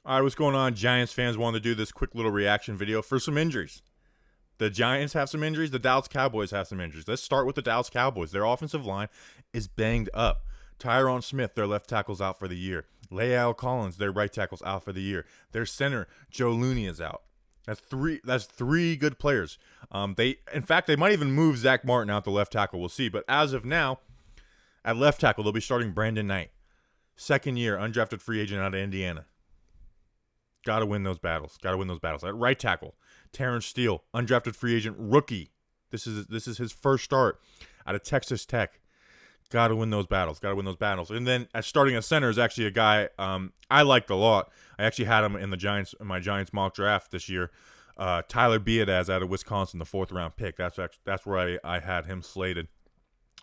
All right, what's going on? Giants fans wanted to do this quick little reaction video for some injuries. The Giants have some injuries. The Dallas Cowboys have some injuries. Let's start with the Dallas Cowboys. Their offensive line is banged up. Tyron Smith, their left tackle's out for the year. Leal Collins, their right tackle's out for the year. Their center, Joe Looney, is out. That's three good players. In fact, they might even move Zach Martin out to left tackle. We'll see. But as of now, at left tackle, they'll be starting Brandon Knight. Second year, undrafted free agent out of Indiana. Got to win those battles. At right tackle, Terrence Steele, undrafted free agent rookie. This is his first start out of Texas Tech. Got to win those battles. And then at starting at center is actually a guy I liked a lot. I actually had him in my Giants mock draft this year. Tyler Biadasz out of Wisconsin, the 4th round pick. That's where I had him slated.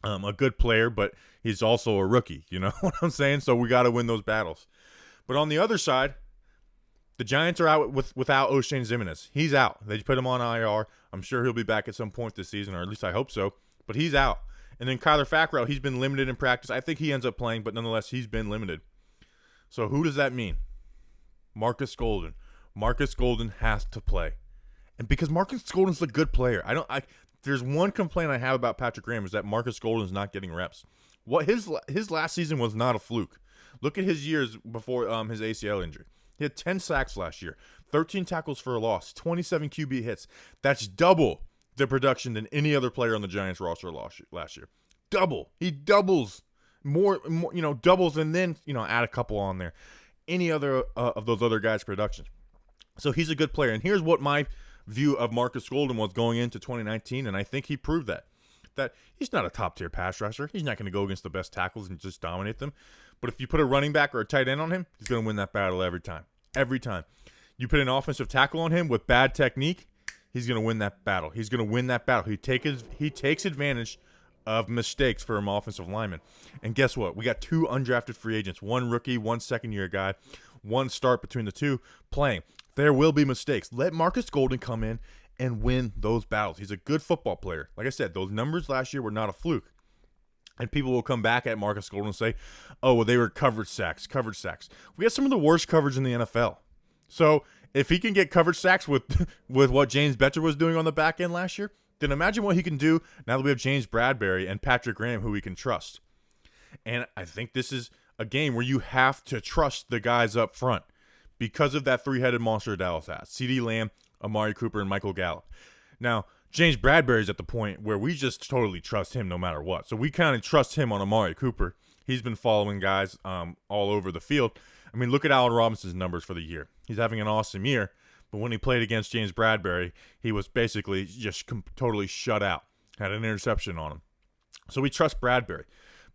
A good player, but he's also a rookie. You know what I'm saying? So we got to win those battles. But on the other side, the Giants are out without Oshane Ximines. He's out. They put him on IR. I'm sure he'll be back at some point this season, or at least I hope so. But he's out. And then Kyler Fackrell, he's been limited in practice. I think he ends up playing, but nonetheless, he's been limited. So who does that mean? Markus Golden. Markus Golden has to play. And because Markus Golden's a good player. There's one complaint I have about Patrick Graham is that Markus Golden's not getting reps. What his last season was not a fluke. Look at his years before his ACL injury. He had 10 sacks last year, 13 tackles for a loss, 27 QB hits. That's double the production than any other player on the Giants roster last year. Double. He doubles more, doubles and then, add a couple on there. Any other of those other guys' production. So he's a good player. And here's what my view of Markus Golden was going into 2019, and I think he proved that he's not a top-tier pass rusher. He's not going to go against the best tackles and just dominate them. But if you put a running back or a tight end on him, he's going to win that battle every time. Every time. You put an offensive tackle on him with bad technique, he's going to win that battle. He takes advantage of mistakes for an offensive lineman. And guess what? We got 2 undrafted free agents, 1 rookie, 1 second-year guy, 1 start between the 2 playing. There will be mistakes. Let Markus Golden come in and win those battles. He's a good football player. Like I said, those numbers last year were not a fluke. And people will come back at Markus Golden and say, oh, well, they were coverage sacks. We got some of the worst coverage in the NFL. So if he can get coverage sacks with what James Bettcher was doing on the back end last year, then imagine what he can do now that we have James Bradbury and Patrick Graham, who we can trust. And I think this is a game where you have to trust the guys up front because of that 3-headed monster Dallas has. CeeDee Lamb, Amari Cooper, and Michael Gallup. Now, James Bradbury's at the point where we just totally trust him no matter what. So we kind of trust him on Amari Cooper. He's been following guys all over the field. I mean, look at Allen Robinson's numbers for the year. He's having an awesome year, but when he played against James Bradbury, he was basically just totally shut out. Had an interception on him. So we trust Bradbury.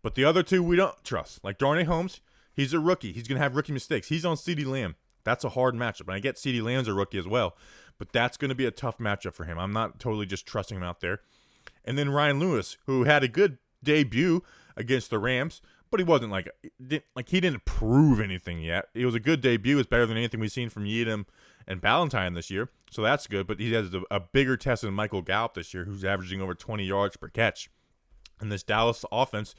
But the other 2 we don't trust. Like Darnay Holmes, he's a rookie. He's going to have rookie mistakes. He's on CeeDee Lamb. That's a hard matchup. And I get CeeDee Lamb's a rookie as well. But that's going to be a tough matchup for him. I'm not totally just trusting him out there. And then Ryan Lewis, who had a good debut against the Rams, but he wasn't he didn't prove anything yet. It was a good debut. It's better than anything we've seen from Yeadham and Ballantyne this year. So that's good. But he has a bigger test than Michael Gallup this year, who's averaging over 20 yards per catch. And this Dallas offense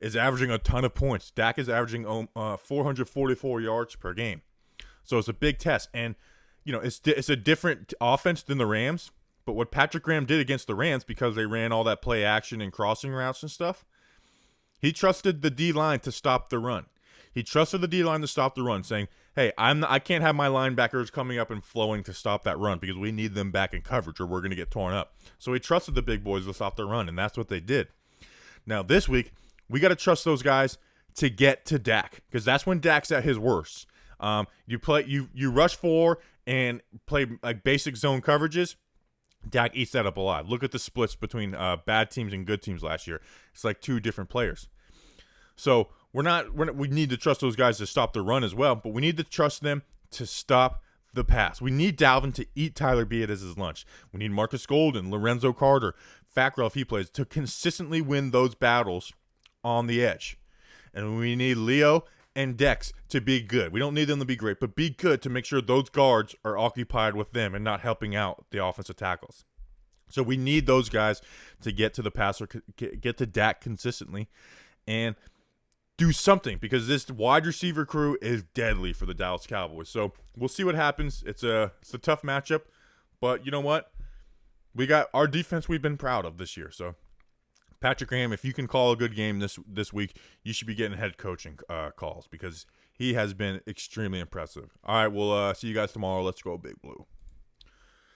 is averaging a ton of points. Dak is averaging 444 yards per game. So it's a big test. And it's a different offense than the Rams, but what Patrick Graham did against the Rams, because they ran all that play action and crossing routes and stuff, he trusted the D-line to stop the run. Saying, hey, I can't have my linebackers coming up and flowing to stop that run because we need them back in coverage or we're going to get torn up. So he trusted the big boys to stop the run, and that's what they did. Now this week, we got to trust those guys to get to Dak because that's when Dak's at his worst. You rush 4 and play like basic zone coverages. Dak eats that up alive. Look at the splits between bad teams and good teams last year. It's like 2 different players. So we need to trust those guys to stop the run as well, but we need to trust them to stop the pass. We need Dalvin to eat Tyler Biadasz's lunch. We need Markus Golden, Lorenzo Carter, Fackrell if he plays, to consistently win those battles on the edge. And we need Leo and Dex to be good. We don't need them to be great, but be good to make sure those guards are occupied with them and not helping out the offensive tackles. So we need those guys to get to the passer, get to Dak consistently. And do something, because this wide receiver crew is deadly for the Dallas Cowboys. So we'll see what happens. It's a tough matchup, but you know what? We got our defense we've been proud of this year. So Patrick Graham, if you can call a good game this week, you should be getting head coaching calls, because he has been extremely impressive. All right, we'll see you guys tomorrow. Let's go Big Blue.